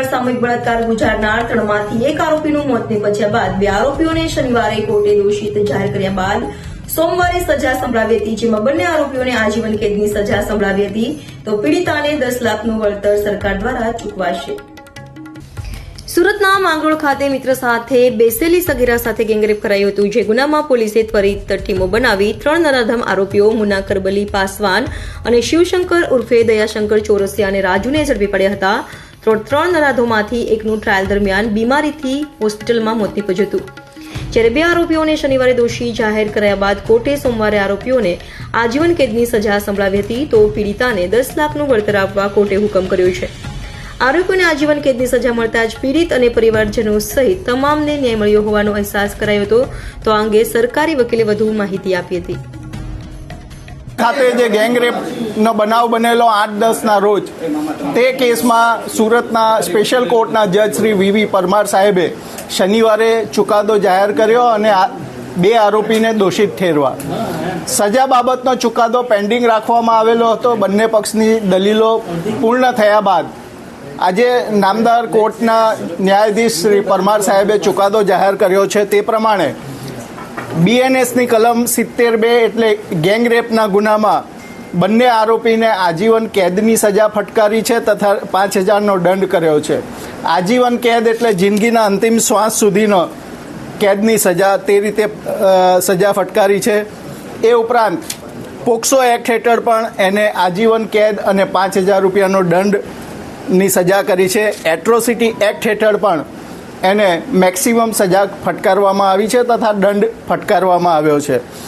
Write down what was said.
પર સામૂહિક બળાત્કાર ગુજારનાર 3માંથી એક આરોપીનું મોત નીપજ્યા બાદ 2 આરોપીઓને શનિવારે કોર્ટે દોષિત જાહેર કર્યા બાદ સોમવારે સજા સંભળાવી હતી, જેમાં બંને આરોપીઓને આજીવન કેદની સજા સંભળાવી હતી તો પીડિતાને 10 લાખનું વળતર સરકાર દ્વારા ચૂકવાશે। સુરતના માંગરોળ ખાતે મિત્ર સાથે બેસેલી સગીરા સાથે ગેંગરેપ કરાયું હતું, જે ગુનામાં પોલીસે ત્વરિત ટીમો બનાવી 3 નરાધમ આરોપીઓ મુના કરબલી પાસવાન અને શિવશંકર ઉર્ફે દયાશંકર ચોરસિયા અને રાજુને ઝડપી પડ્યા હતા। 3 નરાધોમાંથી એકનું ટ્રાયલ દરમિયાન બીમારીથી હોસ્પિટલમાં મોત નીપજ્યું હતું, જ્યારે 2 આરોપીઓને શનિવારે દોષી જાહેર કર્યા બાદ કોર્ટે સોમવારે આરોપીઓને આજીવન કેદની સજા સંભળાવી હતી તો પીડિતાને 10 લાખનું વળતર આપવા કોર્ટે હુકમ કર્યો છે। આરોપીઓને આજીવન કેદની સજા મળતા જ પીડિત અને પરિવારજનો સહિત તમામને ન્યાય મળ્યો હોવાનો અહેસાસ કરાયો હતો। તો આ અંગે સરકારી વકીલે વધુ માહિતી આપી હતી। ખાતે જે ગેંગરેપનો બનાવ બનેલો 8-10ના રોજ, તે કેસમાં સુરતના સ્પેશિયલ કોર્ટના જજ શ્રી વી પરમાર સાહેબે શનિવારે ચુકાદો જાહેર કર્યો અને 2 આરોપીને દોષિત ઠેરવા સજા બાબતનો ચુકાદો પેન્ડિંગ રાખવામાં આવેલો હતો। બંને પક્ષની દલીલો પૂર્ણ થયા બાદ આજે નામદાર કોર્ટના ન્યાયાધીશ શ્રી પરમાર સાહેબે ચુકાદો જાહેર કર્યો છે। તે પ્રમાણે BNSની કલમ 72 એટલે ગેંગરેપના ગુનામાં બંને આરોપીને આજીવન કેદની સજા ફટકારી છે તથા 5,000નો દંડ કર્યો છે। આજીવન કેદ એટલે જિંદગીના અંતિમ શ્વાસ સુધીનો કેદની સજા, તે રીતે સજા ફટકારી છે। એ ઉપરાંત પોક્સો એક્ટ હેઠળ પણ એને આજીવન કેદ અને 5,000 રૂપિયાનો દંડની સજા કરી છે। એટ્રોસિટી એક્ટ હેઠળ પણ એને મેક્સિમમ સજા ફટકારવામાં આવી છે તથા દંડ ફટકારવામાં આવ્યો છે।